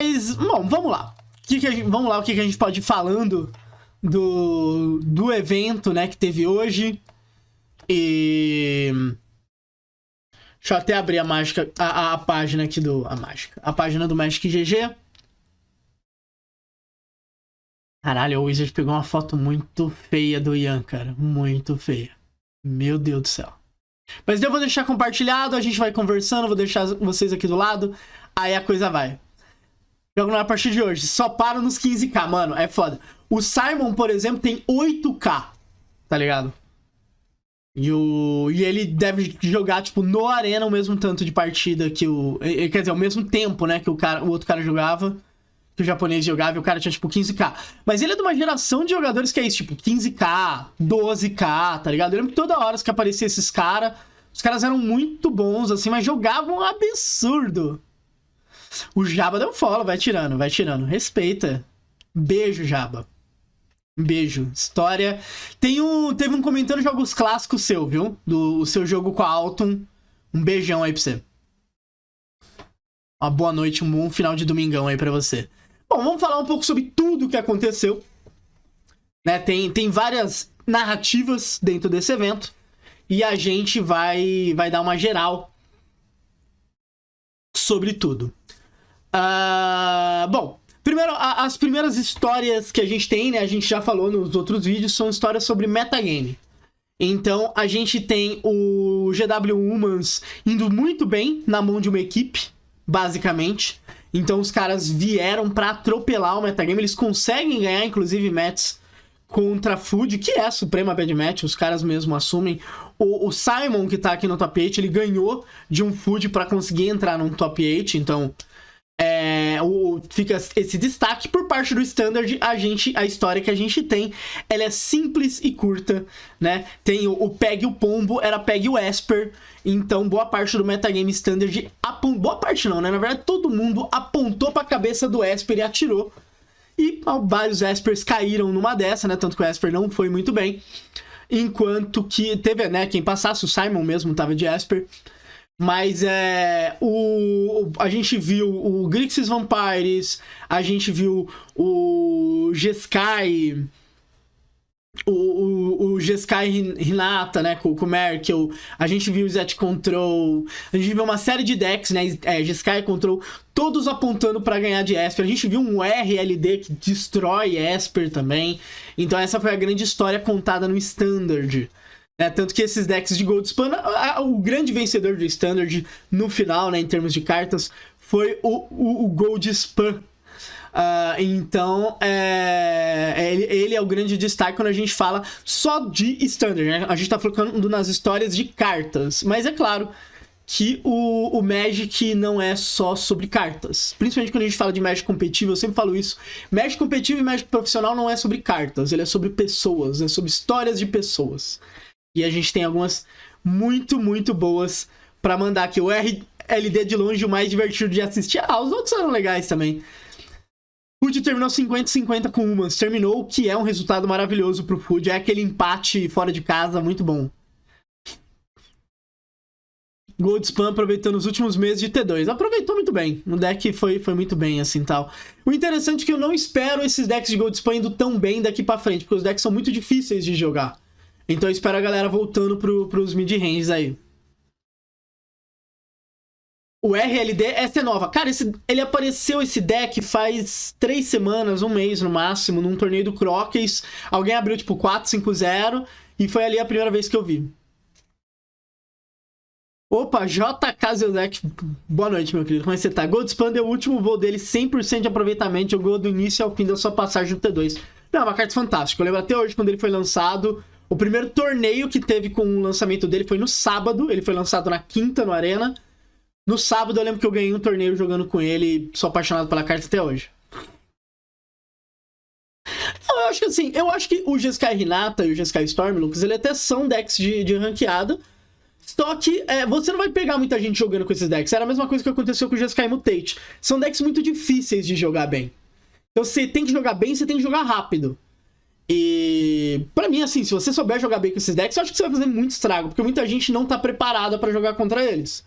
Mas, bom, vamos lá. Vamos lá, o que a gente pode ir falando do evento, né, que teve hoje. E... Deixa eu até abrir a mágica, a página aqui do... A página do Magic GG. Caralho, o Wizard pegou uma foto muito feia do Ian, cara. Muito feia. Meu Deus do céu. Mas eu vou deixar compartilhado, a gente vai conversando, vou deixar vocês aqui do lado. Aí a coisa vai. Jogo na partir de hoje. Só para nos 15k, mano. É foda. O Simon, por exemplo, tem 8k. Tá ligado? E ele deve jogar, tipo, no Arena o mesmo tanto de partida que o... Quer dizer, o mesmo tempo, né? Que o outro cara jogava. Que o japonês jogava e o cara tinha, tipo, 15k. Mas ele é de uma geração de jogadores que é isso, tipo, 15k, 12k, tá ligado? Eu lembro que toda hora que aparecia esses caras, os caras eram muito bons, assim, mas jogavam um absurdo. O Jaba deu follow, vai tirando, vai tirando. Respeita. Beijo, Jaba. Beijo. História. Teve um comentando jogos clássicos seu, viu? Do seu jogo com a Alton. Um beijão aí pra você. Uma boa noite, um bom final de domingão aí pra você. Bom, vamos falar um pouco sobre tudo o que aconteceu. Né? Tem várias narrativas dentro desse evento. E a gente vai dar uma geral sobre tudo. Bom, primeiro, as primeiras histórias que a gente tem, né? A gente já falou nos outros vídeos, são histórias sobre metagame. Então, a gente tem o GW Humans indo muito bem na mão de uma equipe, basicamente. Então, os caras vieram pra atropelar o metagame. Eles conseguem ganhar, inclusive, matches contra a Food, que é a suprema bad match, os caras mesmo assumem. O Simon, que tá aqui no top 8, ele ganhou de um Food pra conseguir entrar no top 8, então... fica esse destaque. Por parte do Standard, a história que a gente tem, ela é simples e curta, né? Tem o Peg e o Pombo, era Peg e o Esper. Então, boa parte do metagame Standard... Boa parte não, né? Na verdade, todo mundo apontou pra cabeça do Esper e atirou. E vários Espers caíram numa dessa, né? Tanto que o Esper não foi muito bem. Enquanto que teve, né? Quem passasse, o Simon mesmo tava de Esper. Mas a gente viu o Grixis Vampires, a gente viu o Jeskai, o Jeskai Hinata, né, com o Merkel, a gente viu o Zet Control, a gente viu uma série de decks, né, Jeskai Control, todos apontando pra ganhar de Esper. A gente viu um RLD que destrói Esper também. Então essa foi a grande história contada no Standard. Tanto que esses decks de Goldspan, o grande vencedor do Standard no final, né, em termos de cartas, foi o Goldspan. Então, ele é o grande destaque quando a gente fala só de Standard, né? A gente tá focando nas histórias de cartas. Mas é claro que o Magic não é só sobre cartas. Principalmente quando a gente fala de Magic competitivo, eu sempre falo isso. Magic competitivo e Magic profissional não é sobre cartas, ele é sobre pessoas, é sobre histórias de pessoas. E a gente tem algumas muito, muito boas pra mandar aqui. O RLD de longe o mais divertido de assistir. Os outros eram legais também. Food terminou 50-50 com Humans. Terminou, que é um resultado maravilhoso pro Food. É aquele empate fora de casa, muito bom. Goldspan aproveitando os últimos meses de T2. Aproveitou muito bem. O deck foi muito bem, assim, tal. O interessante é que eu não espero esses decks de Goldspan indo tão bem daqui pra frente, porque os decks são muito difíceis de jogar. Então eu espero a galera voltando pros mid-ranges aí. O RLD, essa é nova. Cara, ele apareceu, esse deck, faz 3 semanas, um mês no máximo, num torneio do Croquis. Alguém abriu, tipo, 4-5-0 e foi ali a primeira vez que eu vi. Opa, JK Zeldek, boa noite, meu querido. Como é que você tá? Goldspan deu o último voo dele, 100% de aproveitamento, jogou do início ao fim da sua passagem no T2. Não, uma carta fantástica. Eu lembro até hoje, quando ele foi lançado... O primeiro torneio que teve com o lançamento dele foi no sábado. Ele foi lançado na quinta no Arena. No sábado eu lembro que eu ganhei um torneio jogando com ele. Sou apaixonado pela carta até hoje. Não, eu acho que assim, o Jeskai Hinata e o Jeskai Storm, Lucas, ele até são decks de ranqueada. Só que você não vai pegar muita gente jogando com esses decks. Era a mesma coisa que aconteceu com o Jeskai Mutate. São decks muito difíceis de jogar bem. Então você tem que jogar bem, você tem que jogar rápido. E pra mim, assim, se você souber jogar bem com esses decks, eu acho que você vai fazer muito estrago, porque muita gente não tá preparada pra jogar contra eles.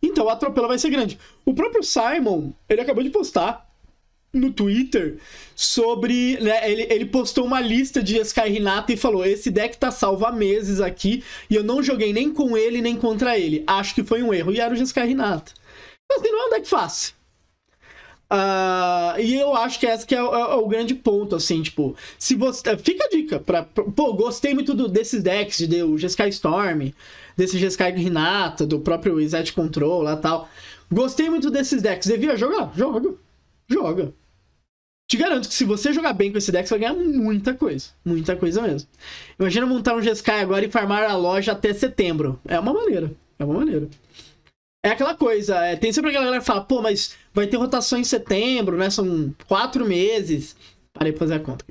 Então o atropelo vai ser grande. O próprio Simon, ele acabou de postar no Twitter sobre, né, ele postou uma lista de Jeskai Hinata e falou: esse deck tá salvo há meses aqui e eu não joguei nem com ele nem contra ele, acho que foi um erro, e era o Jeskai Hinata. Mas assim, não é um deck fácil. E eu acho que esse que é o grande ponto, assim, tipo, se você... Fica a dica, pô, gostei muito desses decks, do Jeskai Storm, desse Jeskai Hinata, do próprio Izet Control lá e tal. Gostei muito desses decks, devia jogar? Joga. Te garanto que se você jogar bem com esse deck, você vai ganhar muita coisa mesmo. Imagina montar um Jeskai agora e farmar a loja até setembro. É uma maneira. É aquela coisa, tem sempre aquela galera que fala, pô, mas vai ter rotação em setembro, né? São 4 meses. Parei pra fazer a conta.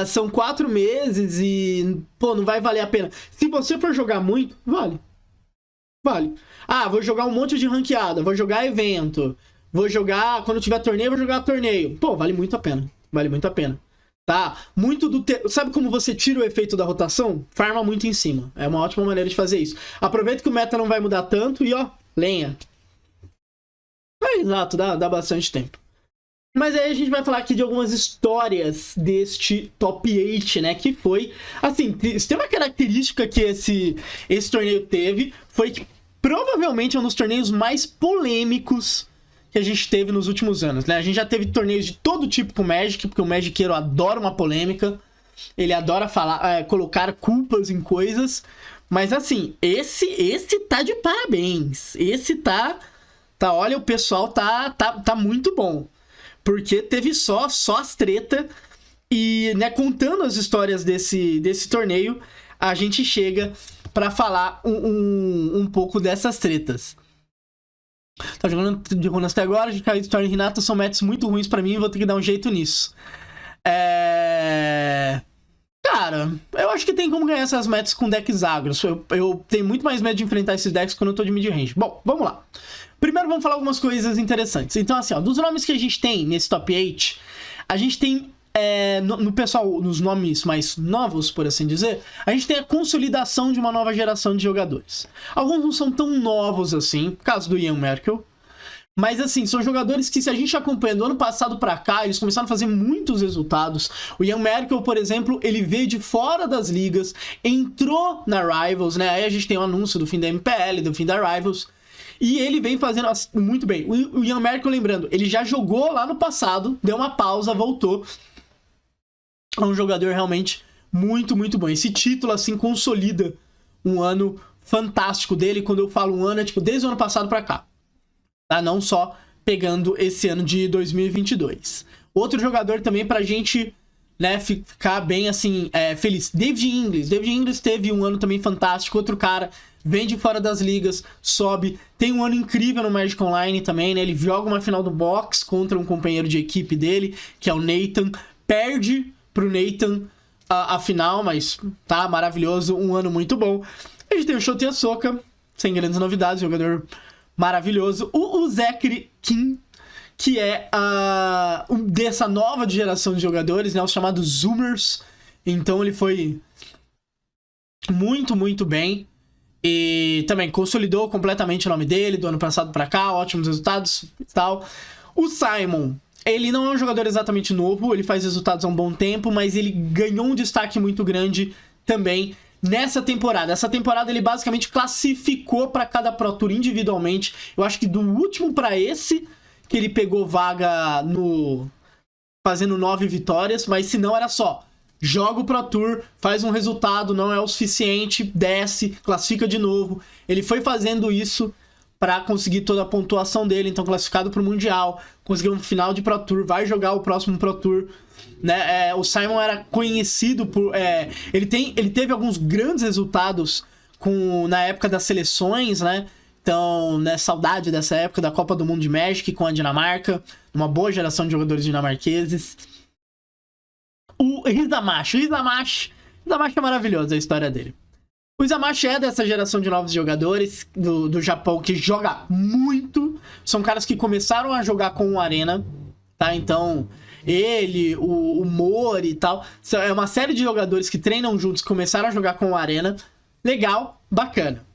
São 4 meses e, pô, não vai valer a pena. Se você for jogar muito, vale. Vou jogar um monte de ranqueada, vou jogar evento, vou jogar, quando tiver torneio, vou jogar torneio. Pô, vale muito a pena. Tá? Sabe como você tira o efeito da rotação? Farma muito em cima. É uma ótima maneira de fazer isso. Aproveita que o meta não vai mudar tanto e, ó, lenha. Exato, dá bastante tempo. Mas aí a gente vai falar aqui de algumas histórias deste Top 8, né? Que foi, assim, se tem uma característica que esse torneio teve, foi que provavelmente é um dos torneios mais polêmicos que a gente teve nos últimos anos, né? A gente já teve torneios de todo tipo com o Magic, porque o Magiqueiro adora uma polêmica, ele adora colocar culpas em coisas, mas assim, esse tá de parabéns, esse tá, olha, o pessoal tá muito bom, porque teve só as treta, e, né, contando as histórias desse torneio, a gente chega pra falar um pouco dessas tretas. Tá jogando de runas até agora, de Jeskai Storm e Hinata são matches muito ruins pra mim e vou ter que dar um jeito nisso. Cara, eu acho que tem como ganhar essas matches com decks agros. Eu tenho muito mais medo de enfrentar esses decks quando eu tô de mid-range. Bom, vamos lá. Primeiro vamos falar algumas coisas interessantes. Então, assim, ó, dos nomes que a gente tem nesse Top 8, a gente tem, no pessoal, nos nomes mais novos, por assim dizer, a gente tem a consolidação de uma nova geração de jogadores. Alguns não são tão novos assim, caso do Ian Merkel, mas assim, são jogadores que, se a gente acompanha do ano passado pra cá, eles começaram a fazer muitos resultados. O Ian Merkel, por exemplo, ele veio de fora das ligas, entrou na Rivals, né? Aí a gente tem o anúncio do fim da MPL, do fim da Rivals, e ele vem fazendo muito bem. O Ian Merkel, lembrando, ele já jogou lá no passado, deu uma pausa, voltou. É um jogador realmente muito, muito bom. Esse título, assim, consolida um ano fantástico dele. Quando eu falo um ano, é tipo desde o ano passado pra cá. Tá? Não só pegando esse ano de 2022. Outro jogador também pra gente, né, ficar bem, assim, feliz. David Ingles. David Ingles teve um ano também fantástico. Outro cara, vem de fora das ligas, sobe. Tem um ano incrível no Magic Online também, né? Ele joga uma final do box contra um companheiro de equipe dele, que é o Nathan. Perde pro Nathan a final, mas tá maravilhoso, um ano muito bom. A gente tem o Shota Yasooka, sem grandes novidades, jogador maravilhoso. O Zachary Kim, que é dessa nova geração de jogadores, né, os chamados Zoomers. Então ele foi muito, muito bem. E também consolidou completamente o nome dele, do ano passado pra cá, ótimos resultados e tal. O Simon, ele não é um jogador exatamente novo, ele faz resultados há um bom tempo, mas ele ganhou um destaque muito grande também nessa temporada. Essa temporada ele basicamente classificou para cada Pro Tour individualmente. Eu acho que do último para esse, que ele pegou vaga fazendo 9 vitórias, mas se não era só: joga o Pro Tour, faz um resultado, não é o suficiente, desce, classifica de novo. Ele foi fazendo isso para conseguir toda a pontuação dele, então classificado para o Mundial, conseguiu um final de Pro Tour, vai jogar o próximo Pro Tour, né? O Simon era conhecido por... ele teve alguns grandes resultados na época das seleções, né? Então, né, saudade dessa época da Copa do Mundo de Magic com a Dinamarca, uma boa geração de jogadores dinamarqueses. O Rizamashi é maravilhoso a história dele. O Rizamashi é dessa geração de novos jogadores do Japão que joga muito. São caras que começaram a jogar com o Arena, tá? Então, ele, o Mori e tal, é uma série de jogadores que treinam juntos, que começaram a jogar com o Arena. Legal, bacana.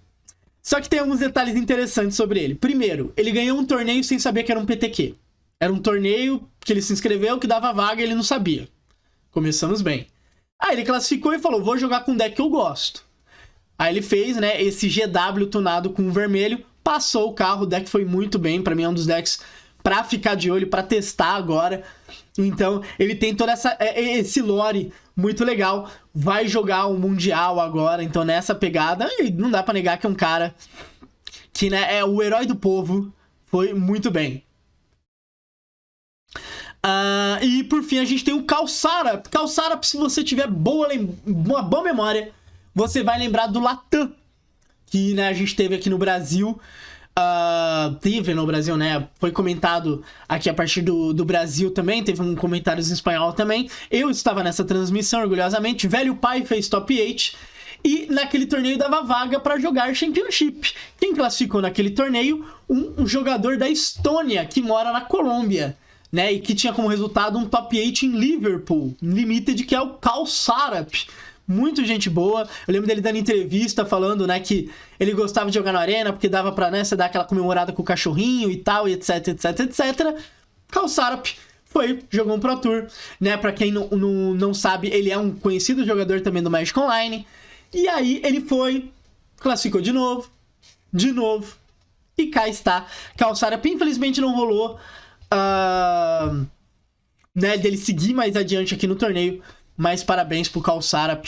Só que tem alguns detalhes interessantes sobre ele. Primeiro, ele ganhou um torneio sem saber que era um PTQ. Era um torneio porque ele se inscreveu, que dava vaga e ele não sabia. Começamos bem. Aí ele classificou e falou, vou jogar com um deck que eu gosto. Aí ele fez, né, esse GW tunado com vermelho, passou o carro, o deck foi muito bem, pra mim é um dos decks pra ficar de olho, pra testar agora. Então, ele tem todo esse lore muito legal, vai jogar o Mundial agora, então nessa pegada, não dá pra negar que é um cara que, né, é o herói do povo, foi muito bem. E por fim a gente tem o Kalsarap. Kalsarap, se você tiver uma boa memória, você vai lembrar do Latam, que, né, a gente teve aqui no Brasil. Teve no Brasil, né? Foi comentado aqui a partir do Brasil também. Teve um comentário em espanhol também. Eu estava nessa transmissão, orgulhosamente. Velho pai fez top 8. E naquele torneio dava vaga para jogar Championship. Quem classificou naquele torneio? Um jogador da Estônia, que mora na Colômbia, né? E que tinha como resultado um top 8 em Liverpool Limited, que é o Kalsarap. Muito gente boa. Eu lembro dele dando entrevista falando, né, que ele gostava de jogar na arena porque dava pra, né, você dar aquela comemorada com o cachorrinho e tal, e etc, etc, etc. Kalsarap jogou um Pro Tour, né, pra quem não sabe, ele é um conhecido jogador também do Magic Online. E aí ele classificou de novo, e cá está. Kalsarap, infelizmente não rolou, né, dele seguir mais adiante aqui no torneio. Mas parabéns pro Kalsarap.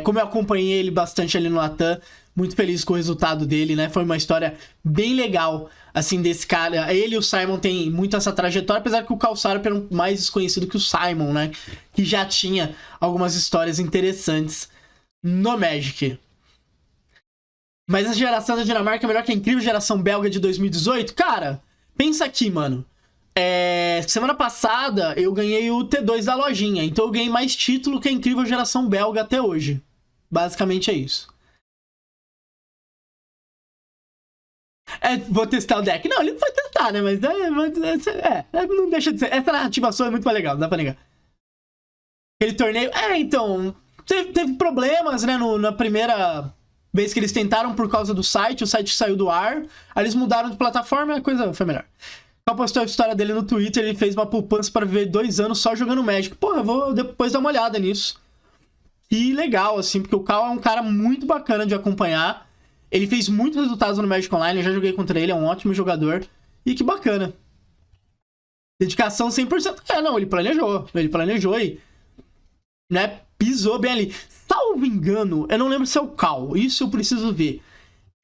Como eu acompanhei ele bastante ali no Latam, muito feliz com o resultado dele, né? Foi uma história bem legal, assim, desse cara. Ele e o Simon têm muito essa trajetória, apesar que o Kalsarap era mais desconhecido que o Simon, né? Que já tinha algumas histórias interessantes no Magic. Mas a geração da Dinamarca é melhor que a incrível geração belga de 2018? Cara, pensa aqui, mano. Semana passada eu ganhei o T2 da lojinha, então eu ganhei mais título que a incrível geração belga até hoje. Basicamente é isso. Vou testar o deck. Não, ele não foi testar, né? Mas não deixa de ser. Essa narrativa sua é muito mais legal, não dá pra negar. Aquele torneio. Então. Teve problemas, né? Na primeira vez que eles tentaram por causa do site, o site saiu do ar. Aí eles mudaram de plataforma e a coisa foi melhor. Ele postou a história dele no Twitter, ele fez uma poupança para viver 2 anos só jogando Magic. Porra, eu vou depois dar uma olhada nisso. E legal, assim, porque o Cal é um cara muito bacana de acompanhar. Ele fez muitos resultados no Magic Online, eu já joguei contra ele, é um ótimo jogador. E que bacana. Dedicação 100%. Não, ele planejou e, né, pisou bem ali. Salvo engano, eu não lembro se é o Cal, isso eu preciso ver.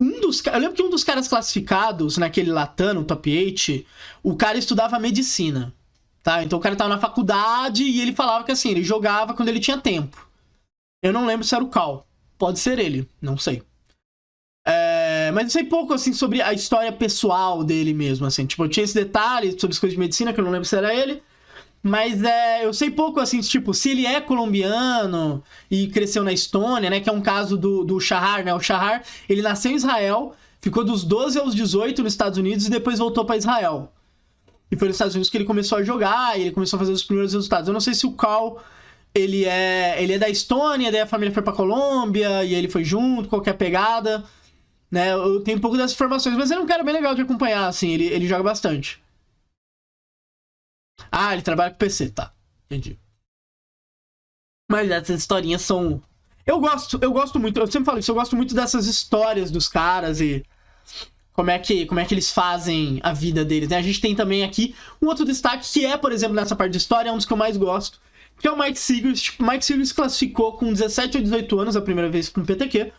Eu lembro que um dos caras classificados naquele Latam, no top 8, o cara estudava medicina, tá? Então o cara tava na faculdade e ele falava que, assim, ele jogava quando ele tinha tempo. Eu não lembro se era o Cal. Pode ser ele, não sei. Mas eu sei pouco, assim, sobre a história pessoal dele mesmo, assim. Tipo, eu tinha esse detalhe sobre as coisas de medicina, que eu não lembro se era ele. Mas eu sei pouco, assim, tipo, se ele é colombiano e cresceu na Estônia, né? Que é um caso do Shahar, né? O Shahar, ele nasceu em Israel, ficou dos 12 aos 18 nos Estados Unidos e depois voltou pra Israel. E foi nos Estados Unidos que ele começou a jogar e ele começou a fazer os primeiros resultados. Eu não sei se o Cal, ele é da Estônia, daí a família foi pra Colômbia e ele foi junto, qualquer pegada, né? Eu tenho um pouco dessas informações, mas ele é um cara bem legal de acompanhar, assim, ele joga bastante. Ele trabalha com PC, tá. Entendi. Mas essas historinhas são... Eu gosto muito, eu sempre falo isso, eu gosto muito dessas histórias dos caras e como é que eles fazem a vida deles, né? A gente tem também aqui um outro destaque que é, por exemplo, nessa parte de história, é um dos que eu mais gosto, que é o Mike Sigrist. O Mike Sigrist classificou com 17 ou 18 anos a primeira vez com o PTQ.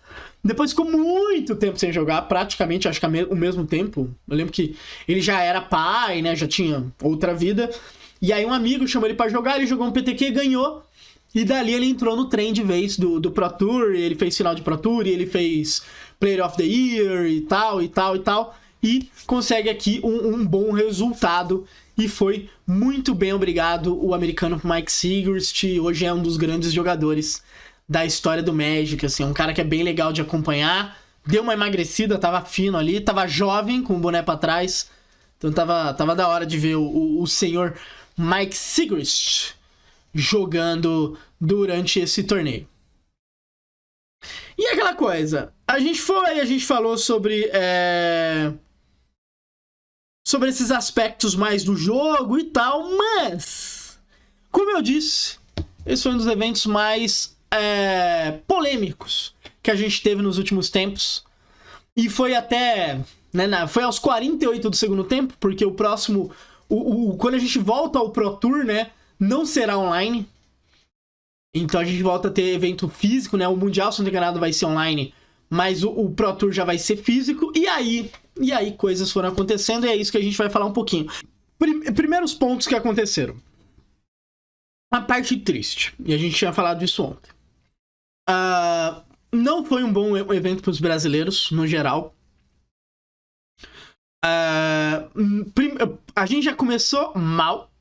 Depois ficou muito tempo sem jogar, praticamente, acho que o mesmo tempo. Eu lembro que ele já era pai, né? Já tinha outra vida. E aí um amigo chamou ele pra jogar, ele jogou um PTQ e ganhou. E dali ele entrou no trem de vez do Pro Tour, ele fez final de Pro Tour, ele fez Player of the Year e tal, e tal, e tal. E consegue aqui um bom resultado. E foi muito bem, obrigado, o americano Mike Sigrist. Hoje é um dos grandes jogadores da história do Magic, assim, um cara que é bem legal de acompanhar. Deu uma emagrecida, tava fino ali, tava jovem, com o boné pra trás. Então tava da hora de ver o senhor Mike Sigrist jogando durante esse torneio. E aquela coisa, a gente falou sobre esses aspectos mais do jogo e tal, mas Como eu disse, esse foi um dos eventos mais polêmicos que a gente teve nos últimos tempos. E foi até... Né, foi aos 48 do segundo tempo, porque o próximo... quando a gente volta ao Pro Tour, né, não será online. Então a gente volta a ter evento físico, né? O Mundial, se não me engano, vai ser online, mas o Pro Tour já vai ser físico. E aí coisas foram acontecendo e é isso que a gente vai falar um pouquinho. Primeiros pontos que aconteceram. A parte triste, e a gente tinha falado disso ontem. Não foi um bom evento para os brasileiros, no geral. A gente já começou mal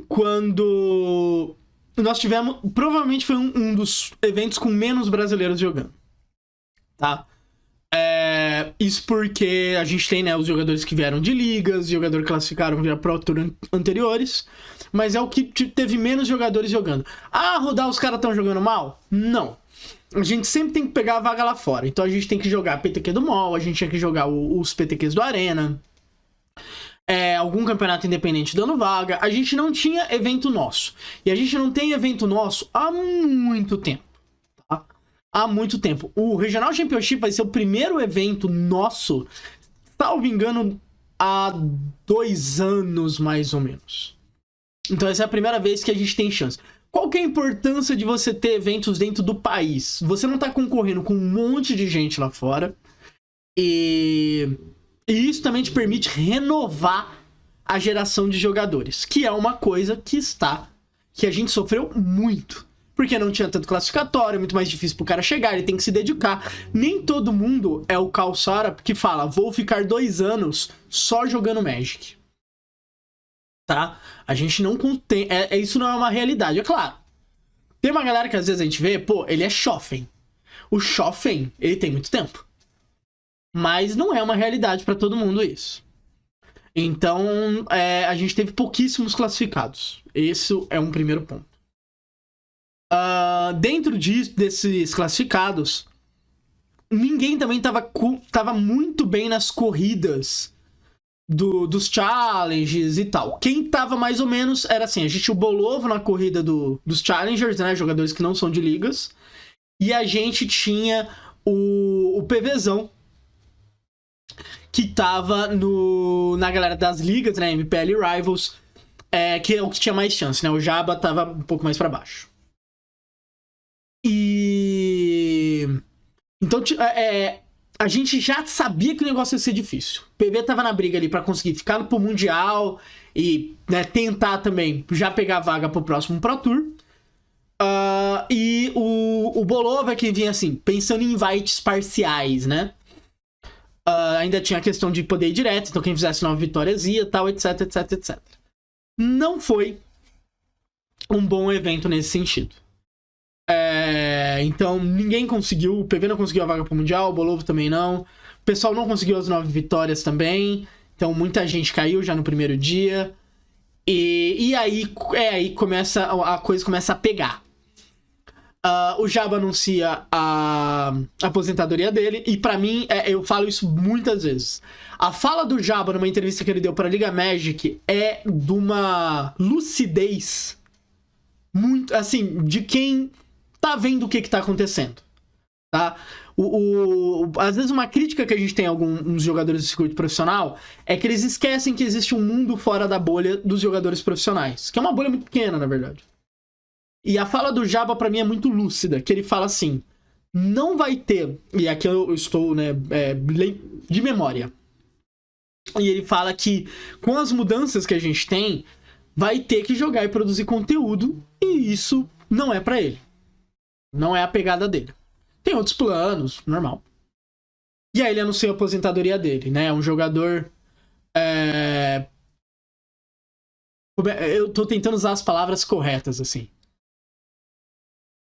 quando nós tivemos... Provavelmente foi um dos eventos com menos brasileiros jogando. Tá? Isso porque a gente tem, né, os jogadores que vieram de ligas, os jogadores que classificaram via Pro Tour anteriores, mas é o que teve menos jogadores jogando. Rodar, os caras estão jogando mal? Não. A gente sempre tem que pegar a vaga lá fora. Então a gente tem que jogar PTQ do MOL, a gente tinha que jogar os PTQs do Arena, algum campeonato independente dando vaga. A gente não tinha evento nosso. E a gente não tem evento nosso há muito tempo. Tá? Há muito tempo. O Regional Championship vai ser o primeiro evento nosso, salvo engano, há 2 anos, mais ou menos. Então essa é a primeira vez que a gente tem chance. Qual que é a importância de você ter eventos dentro do país? Você não tá concorrendo com um monte de gente lá fora. E isso também te permite renovar a geração de jogadores. Que é uma coisa que a gente sofreu muito. Porque não tinha tanto classificatório, é muito mais difícil pro cara chegar, ele tem que se dedicar. Nem todo mundo é o Cal Sara que fala, vou ficar 2 anos só jogando Magic. Tá? A gente não tem... isso não é uma realidade, é claro. Tem uma galera que às vezes a gente vê, ele é Shoffen. O Shoffen, ele tem muito tempo. Mas não é uma realidade pra todo mundo isso. Então, a gente teve pouquíssimos classificados. Esse é um primeiro ponto. Dentro desses classificados, ninguém também tava muito bem nas corridas dos challenges e tal. Quem tava mais ou menos era assim, a gente tinha o Bolovo na corrida dos challengers, né, jogadores que não são de ligas, e a gente tinha o PVzão, que tava na galera das ligas, né, MPL e Rivals, que é o que tinha mais chance, né, o Jaba tava um pouco mais pra baixo. Então, a gente já sabia que o negócio ia ser difícil. O PV tava na briga ali pra conseguir ficar pro Mundial e, né, tentar também já pegar a vaga pro próximo Pro Tour. E o Bolova é que vinha assim, pensando em invites parciais, né? Ainda tinha a questão de poder ir direto, então quem fizesse 9 vitórias ia, tal, etc, etc, etc. Não foi um bom evento nesse sentido. Então ninguém conseguiu, o PV não conseguiu a vaga pro Mundial, o Bolovo também não. O pessoal não conseguiu as 9 vitórias também. Então muita gente caiu já no primeiro dia. E aí a coisa começa a pegar. O Jaba anuncia a aposentadoria dele. E pra mim, eu falo isso muitas vezes. A fala do Jaba numa entrevista que ele deu pra Liga Magic é de uma lucidez muito, assim, de quem tá vendo o que tá acontecendo, tá? Às vezes uma crítica que a gente tem a alguns jogadores do circuito profissional é que eles esquecem que existe um mundo fora da bolha dos jogadores profissionais, que é uma bolha muito pequena, na verdade. E a fala do Jaba pra mim é muito lúcida, que ele fala assim, não vai ter, e aqui eu estou, né, de memória, e ele fala que com as mudanças que a gente tem, vai ter que jogar e produzir conteúdo, e isso não é pra ele. Não é a pegada dele. Tem outros planos, normal. E aí ele anunciou a aposentadoria dele, né? Um jogador... Eu tô tentando usar as palavras corretas, assim.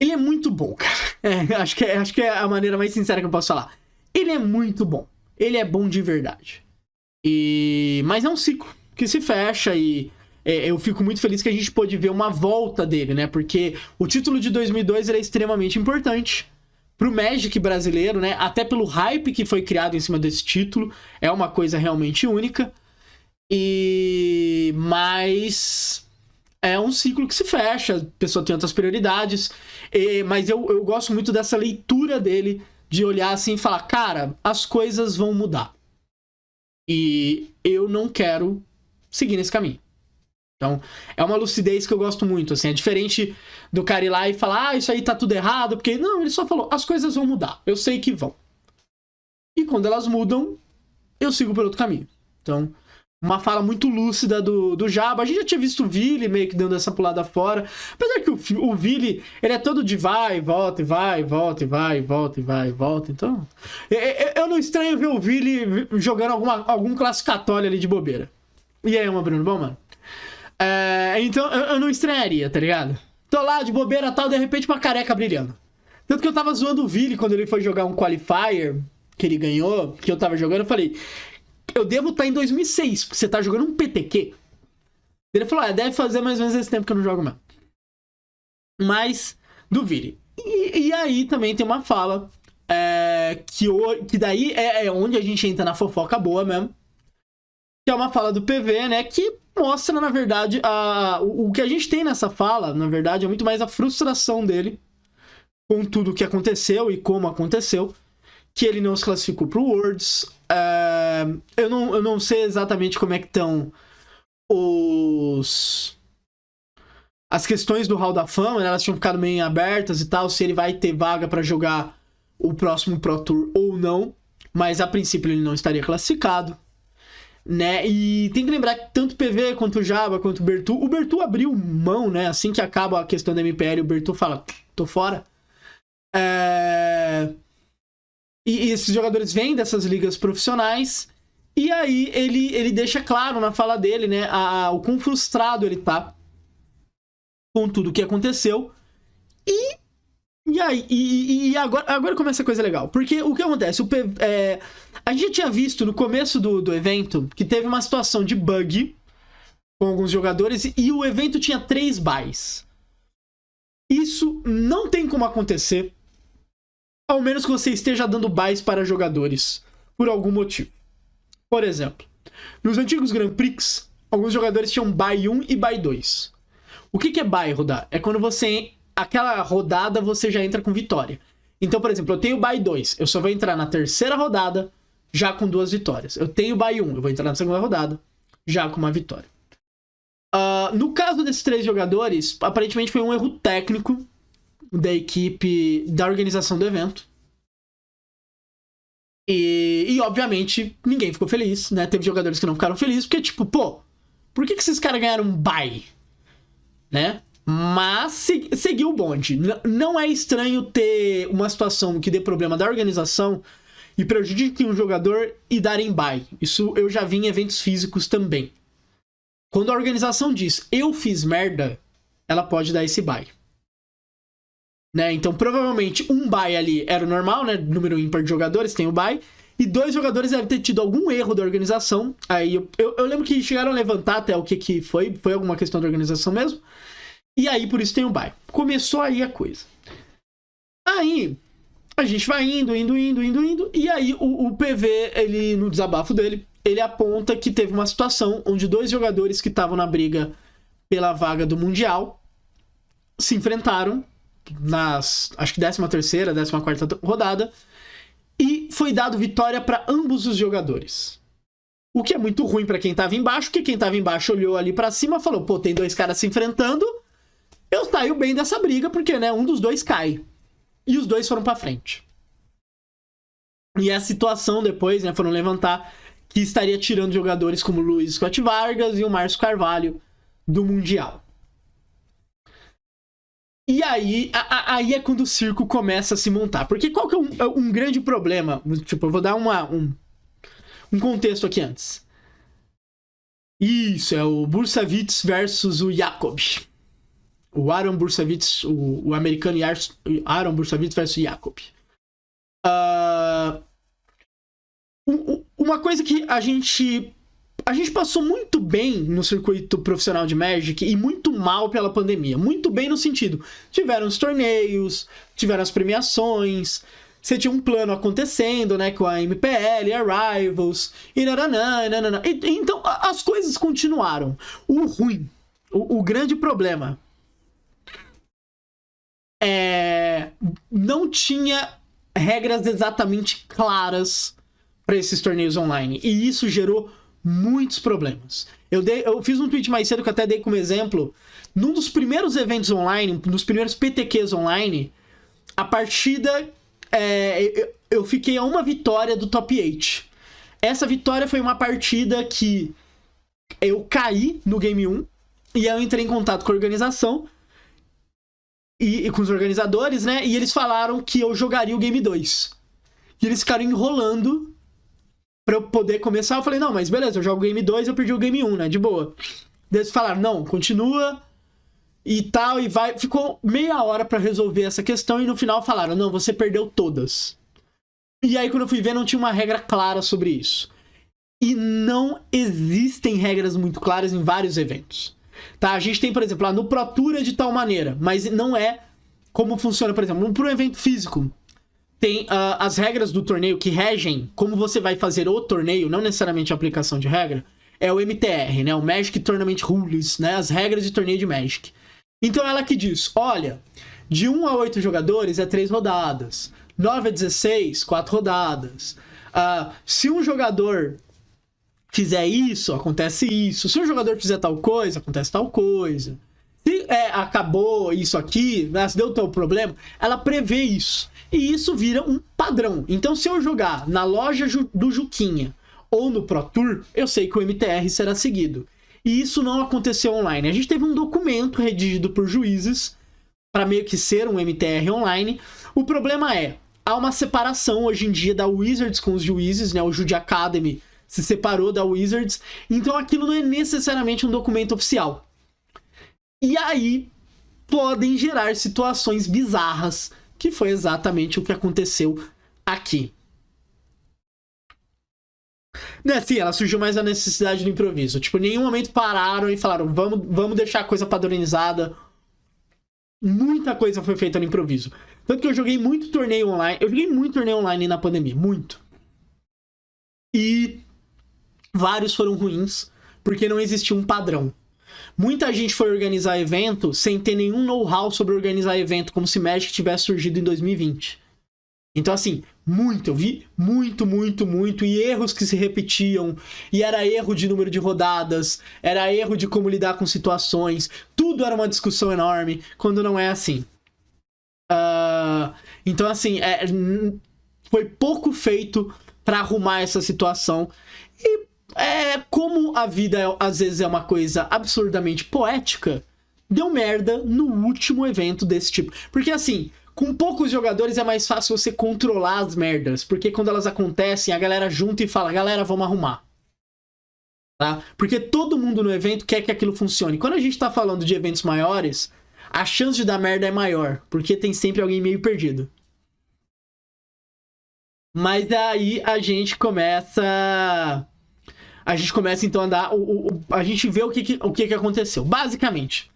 Ele é muito bom, cara. Acho que é a maneira mais sincera que eu posso falar. Ele é muito bom. Ele é bom de verdade. Mas é um ciclo que se fecha e... eu fico muito feliz que a gente pôde ver uma volta dele, né? Porque o título de 2002 ele é extremamente importante pro Magic brasileiro, né? Até pelo hype que foi criado em cima desse título. É uma coisa realmente única. Mas é um ciclo que se fecha, a pessoa tem outras prioridades, mas eu gosto muito dessa leitura dele, de olhar assim e falar, cara, as coisas vão mudar. E eu não quero seguir nesse caminho. Então, é uma lucidez que eu gosto muito, assim, é diferente do cara ir lá e falar, isso aí tá tudo errado, porque, não, ele só falou, as coisas vão mudar, eu sei que vão. E quando elas mudam, eu sigo por outro caminho. Então, uma fala muito lúcida do Jabba. A gente já tinha visto o Vili meio que dando essa pulada fora. Apesar que o Vili, ele é todo de vai e volta, e vai e volta, e vai e volta, e vai e volta. Então, eu não estranho ver o Vili jogando algum classificatório ali de bobeira. E aí, Bruno, bom, mano? Então, eu não estranharia, tá ligado? Tô lá de bobeira e tal, de repente uma careca brilhando. Tanto que eu tava zoando o Vili quando ele foi jogar um qualifier que ele ganhou, que eu tava jogando, eu falei, eu devo estar em 2006, porque você tá jogando um PTQ. Ele falou, deve fazer mais ou menos esse tempo que eu não jogo mesmo. Mas, do Vili. E aí também tem uma fala, que daí é onde a gente entra na fofoca boa mesmo, que é uma fala do PV, né, que mostra, na verdade, o que a gente tem nessa fala, na verdade, é muito mais a frustração dele com tudo o que aconteceu e como aconteceu, que ele não se classificou pro Worlds. Eu não sei exatamente como é que estão as questões do Hall da Fama, né? Elas tinham ficado meio abertas e tal, se ele vai ter vaga pra jogar o próximo Pro Tour ou não, mas a princípio ele não estaria classificado, né? E tem que lembrar que tanto o PV quanto o Jabba quanto o Bertu abriu mão, né? Assim que acaba a questão da MPL, o Bertu fala, tô fora. E esses jogadores vêm dessas ligas profissionais, e aí ele deixa claro na fala dele, né, o quão frustrado ele tá com tudo o que aconteceu. E agora começa a coisa legal, porque o que acontece? A gente já tinha visto no começo do evento que teve uma situação de bug com alguns jogadores, e o evento tinha 3 buys. Isso não tem como acontecer, ao menos que você esteja dando buys para jogadores, por algum motivo. Por exemplo, nos antigos Grand Prix, alguns jogadores tinham buy 1 e buy 2. O que é buy rodar? É quando você, aquela rodada, você já entra com vitória. Então, por exemplo, eu tenho buy 2, eu só vou entrar na terceira rodada já com 2 vitórias. Eu tenho buy 1, eu vou entrar na segunda rodada já com uma vitória. No caso desses 3 jogadores, aparentemente foi um erro técnico da equipe, da organização do evento. E obviamente, ninguém ficou feliz, né? Teve jogadores que não ficaram felizes, porque tipo, pô, por que esses caras ganharam um bye? Né? Mas seguiu o bonde. Não é estranho ter uma situação que dê problema da organização e prejudique um jogador e darem bye. Isso eu já vi em eventos físicos também. Quando a organização diz, eu fiz merda, ela pode dar esse bye. Né? Então, provavelmente, um bye ali era o normal, né? Número ímpar de jogadores, tem o bye. E 2 jogadores devem ter tido algum erro da organização. Aí eu lembro que chegaram a levantar até o que foi. Foi alguma questão da organização mesmo. E aí, por isso tem o bye. Começou aí a coisa. Aí, a gente vai indo. E aí, o PV, ele, no desabafo dele, ele aponta que teve uma situação onde 2 jogadores que estavam na briga pela vaga do Mundial se enfrentaram nas, acho que 13ª, 14ª rodada, e foi dado vitória para ambos os jogadores. O que é muito ruim para quem tava embaixo, porque quem tava embaixo olhou ali para cima e falou, pô, tem 2 caras se enfrentando, eu saio bem dessa briga, porque, né, um dos 2 cai. E os 2 foram para frente. E a situação depois, né, foram levantar que estaria tirando jogadores como o Luiz Scott Vargas e o Márcio Carvalho do Mundial. E aí é quando o circo começa a se montar. Porque qual que é um grande problema? Tipo, eu vou dar um contexto aqui antes. Isso, é o Bursavits versus o Jacob. O Aaron Bursavits, o americano Aaron Bursavits versus Jacob. Uma coisa que a gente passou muito bem no circuito profissional de Magic e muito mal pela pandemia. Muito bem no sentido, tiveram os torneios, tiveram as premiações, você tinha um plano acontecendo, né, com a MPL, a Rivals, e nananã. Então, as coisas continuaram. O ruim O grande problema não tinha regras exatamente claras para esses torneios online. E isso gerou muitos problemas. Eu fiz um tweet mais cedo que eu até dei como exemplo. Num dos primeiros eventos online, nos primeiros PTQs online, a partida... eu fiquei a uma vitória do top 8. Essa vitória foi uma partida que eu caí no Game 1 e eu entrei em contato com a organização e com os organizadores, né? E eles falaram que eu jogaria o Game 2. E eles ficaram enrolando pra eu poder começar. Eu falei, não, mas beleza, eu jogo o Game 2, eu perdi o Game 1, né? De boa. Daí eles falaram, não, continua e tal, e vai. Ficou meia hora pra resolver essa questão e no final falaram, não, você perdeu todas. E aí quando eu fui ver, não tinha uma regra clara sobre isso. E não existem regras muito claras em vários eventos. Tá? A gente tem, por exemplo, lá no Pro Tour é de tal maneira, mas não é como funciona, por exemplo, para um evento físico. Tem as regras do torneio que regem como você vai fazer o torneio, não necessariamente a aplicação de regra, é o MTR, né? O Magic Tournament Rules, né? As regras de torneio de Magic. Então ela que diz, olha, de 1 a 8 jogadores é 3 rodadas, 9 a 16, 4 rodadas. Se um jogador fizer isso, acontece isso. Se um jogador fizer tal coisa, acontece tal coisa. Se acabou isso aqui, né, se deu tal problema, ela prevê isso. E isso vira um padrão. Então, se eu jogar na loja do Juquinha ou no Pro Tour, eu sei que o MTR será seguido. E isso não aconteceu online. A gente teve um documento redigido por juízes para meio que ser um MTR online. O problema há uma separação hoje em dia da Wizards com os juízes, né? O Jude Academy se separou da Wizards, então aquilo não é necessariamente um documento oficial. E aí podem gerar situações bizarras, que foi exatamente o que aconteceu aqui. Né, sim, ela surgiu mais a necessidade do improviso. Tipo, em nenhum momento pararam e falaram, vamos deixar a coisa padronizada. Muita coisa foi feita no improviso. Tanto que eu joguei muito torneio online. Eu joguei muito torneio online na pandemia, muito. E vários foram ruins, porque não existia um padrão. Muita gente foi organizar evento sem ter nenhum know-how sobre organizar evento, como se Magic tivesse surgido em 2020. Então, assim, eu vi muito, e erros que se repetiam, e era erro de número de rodadas, era erro de como lidar com situações, tudo era uma discussão enorme, quando não é assim. Então, assim, foi pouco feito pra arrumar essa situação, e como a vida às vezes é uma coisa absurdamente poética, deu merda no último evento desse tipo. Porque assim, com poucos jogadores é mais fácil você controlar as merdas, porque quando elas acontecem, a galera junta e fala, galera, vamos arrumar. Tá? Porque todo mundo no evento quer que aquilo funcione. Quando a gente tá falando de eventos maiores, a chance de dar merda é maior, porque tem sempre alguém meio perdido. Mas daí a gente começa então a dar... a gente vê o que aconteceu. Basicamente,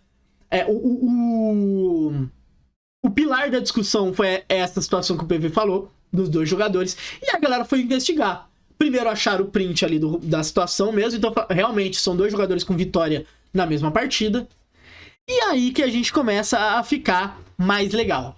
o pilar da discussão foi essa situação que o PV falou, dos dois jogadores, e a galera foi investigar. Primeiro acharam o print ali da situação mesmo, então realmente são dois jogadores com vitória na mesma partida. E aí que a gente começa a ficar mais legal.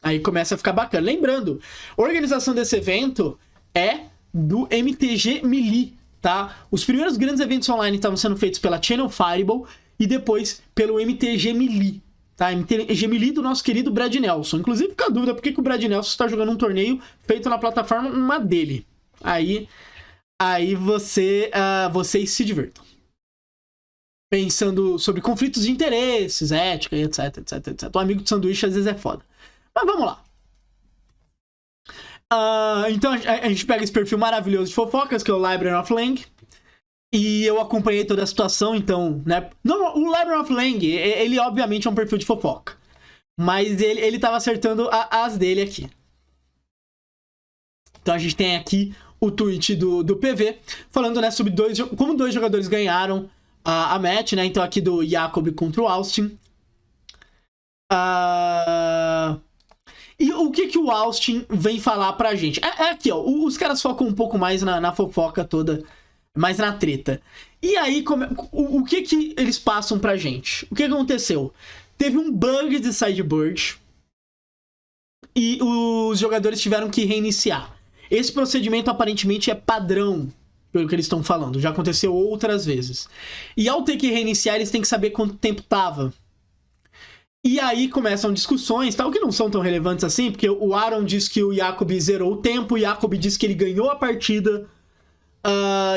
Aí começa a ficar bacana. Lembrando, a organização desse evento é do MTG Melee, tá? Os primeiros grandes eventos online estavam sendo feitos pela Channel Fireball e depois pelo MTG Melee, tá? MTG Melee do nosso querido Brad Nelson. Inclusive fica a dúvida por que o Brad Nelson está jogando um torneio feito na plataforma dele. Aí vocês se divirtam. Pensando sobre conflitos de interesses, ética e etc. O amigo de sanduíche às vezes é foda. Mas vamos lá. Então a gente pega esse perfil maravilhoso de fofocas, que é o Library of Lang. E eu acompanhei toda a situação, então, né? Não, o Library of Lang, ele obviamente é um perfil de fofoca. Mas ele tava acertando as dele aqui. Então a gente tem aqui o tweet do PV, falando, né, sobre como dois jogadores ganharam a match, né? Então aqui do Jacob contra o Austin. E o que o Austin vem falar pra gente? Aqui, ó. Os caras focam um pouco mais na fofoca toda, mais na treta. E aí, o que que eles passam pra gente? O que aconteceu? Teve um bug de sideboard e os jogadores tiveram que reiniciar. Esse procedimento aparentemente é padrão, pelo que eles estão falando. Já aconteceu outras vezes. E ao ter que reiniciar, eles têm que saber quanto tempo tava. E aí começam discussões, tal, que não são tão relevantes assim, porque o Aaron diz que o Jacob zerou o tempo, o Jacob diz que ele ganhou a partida,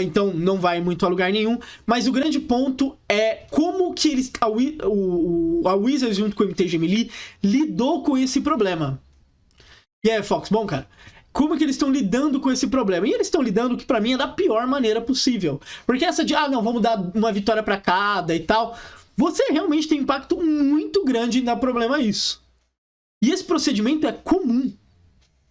então não vai muito a lugar nenhum. Mas o grande ponto é como que eles, a Wizards junto com o MTG Melee lidou com esse problema. E aí, Fox, bom, cara, como que eles estão lidando com esse problema? E eles estão lidando, que pra mim é da pior maneira possível. Porque essa de, não, vamos dar uma vitória pra cada e tal... Você realmente tem um impacto muito grande em dar problema a isso. E esse procedimento é comum.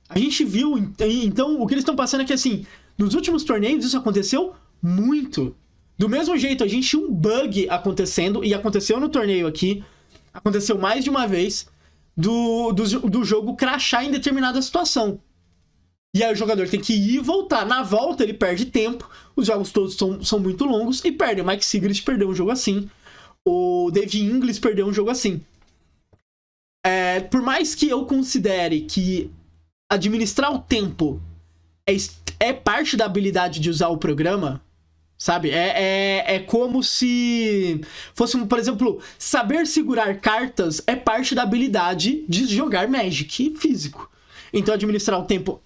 A gente viu, então, o que eles estão passando é que, assim, nos últimos torneios isso aconteceu muito. Do mesmo jeito, a gente tinha um bug acontecendo, e aconteceu no torneio aqui, aconteceu mais de uma vez, do jogo crashar em determinada situação. E aí o jogador tem que ir e voltar. Na volta ele perde tempo, os jogos todos são muito longos, e perde. O Mike Sigrist perdeu um jogo assim. O David Ingles perdeu um jogo assim. Por mais que eu considere que administrar o tempo é parte da habilidade de usar o programa, sabe? É como se fosse, por exemplo, saber segurar cartas é parte da habilidade de jogar Magic físico. Então administrar o tempo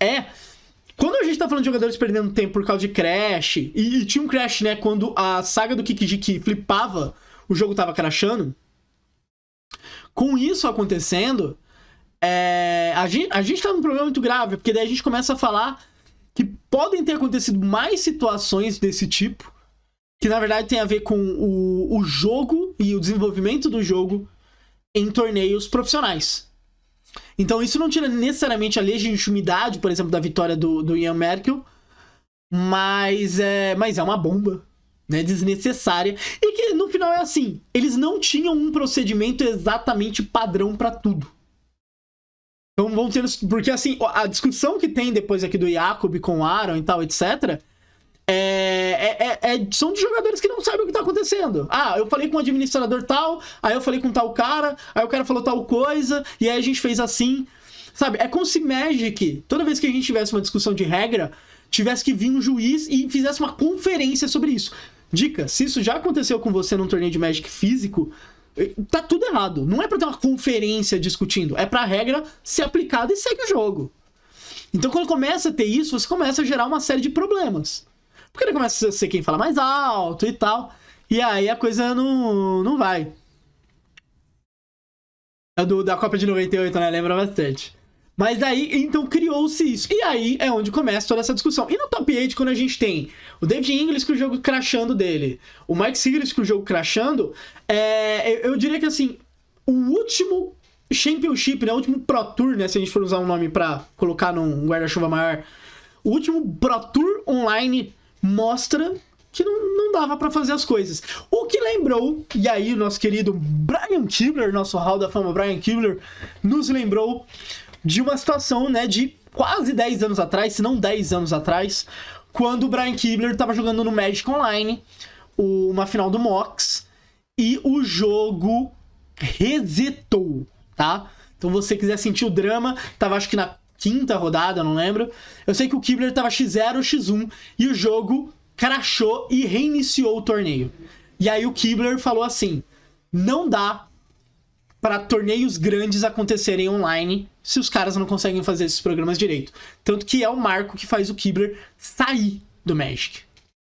Quando a gente tá falando de jogadores perdendo tempo por causa de crash, e tinha um crash, né, quando a saga do Kikijiki flipava, o jogo tava crashando. Com isso acontecendo, a gente tá num problema muito grave, porque daí a gente começa a falar que podem ter acontecido mais situações desse tipo, que na verdade tem a ver com o jogo e o desenvolvimento do jogo em torneios profissionais. Então isso não tira necessariamente a legitimidade, por exemplo, da vitória do Ian Merkel, mas é uma bomba, né, desnecessária, e que no final é assim, eles não tinham um procedimento exatamente padrão pra tudo. Então vão ter, porque assim, a discussão que tem depois aqui do Jacob com o Aaron e tal, etc, são de jogadores que não sabem o que tá acontecendo. Eu falei com o administrador tal, aí eu falei com tal cara, aí o cara falou tal coisa, e aí a gente fez assim, sabe? É como se Magic, toda vez que a gente tivesse uma discussão de regra, tivesse que vir um juiz e fizesse uma conferência sobre isso. Dica, se isso já aconteceu com você num torneio de Magic físico, tá tudo errado. Não é pra ter uma conferência discutindo, é pra regra ser aplicada e segue o jogo. Então quando começa a ter isso, você começa a gerar uma série de problemas. Porque ele começa a ser quem fala mais alto e tal, e aí a coisa não vai. É da Copa de 98, né? Lembra bastante. Mas daí, então, criou-se isso. E aí é onde começa toda essa discussão. E no top 8, quando a gente tem o David Ingles com o jogo crashando dele, o Mike Sigrist com o jogo crashando, eu diria que, assim, o último Championship, né, o último Pro Tour, né, se a gente for usar um nome pra colocar num guarda-chuva maior, o último Pro Tour online mostra que não dava pra fazer as coisas. O que lembrou, e aí o nosso querido Brian Kibler, nosso Hall da Fama Brian Kibler, nos lembrou de uma situação, né, de quase 10 anos atrás, se não 10 anos atrás, quando o Brian Kibler estava jogando no Magic Online, uma final do MOX, e o jogo resetou, tá? Então, se você quiser sentir o drama, tava acho que na 5ª rodada, não lembro. Eu sei que o Kibler tava X0 ou X1, e o jogo crashou e reiniciou o torneio. E aí o Kibler falou assim, não dá para torneios grandes acontecerem online se os caras não conseguem fazer esses programas direito. Tanto que é o Marco que faz o Kibler sair do Magic.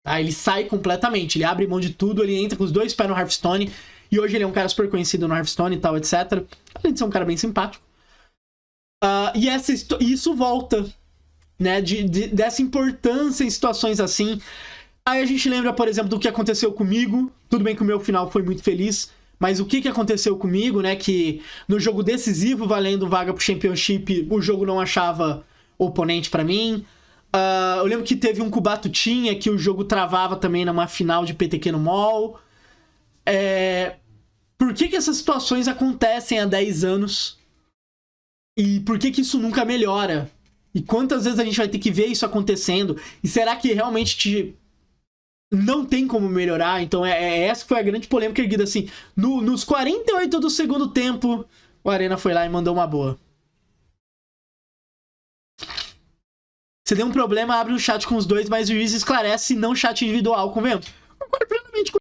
Tá? Ele sai completamente, ele abre mão de tudo, ele entra com os 2 pés no Hearthstone, e hoje ele é um cara super conhecido no Hearthstone e tal, etc. Além de ser um cara bem simpático. E isso volta, né, dessa importância em situações assim. Aí a gente lembra, por exemplo, do que aconteceu comigo. Tudo bem que o meu final foi muito feliz, mas o que aconteceu comigo, né? Que no jogo decisivo, valendo vaga pro Championship, o jogo não achava oponente pra mim. Eu lembro que teve um Kubato tinha, que o jogo travava também numa final de PTQ no mall. Por que essas situações acontecem há 10 anos? E por que isso nunca melhora? E quantas vezes a gente vai ter que ver isso acontecendo? E será que realmente não tem como melhorar. Então essa que foi a grande polêmica erguida, assim. Nos 48 do segundo tempo, o Arena foi lá e mandou uma boa. Se der um problema, abre um chat com os dois, mas o juiz esclarece, não chat individual, convenhamos. Concordo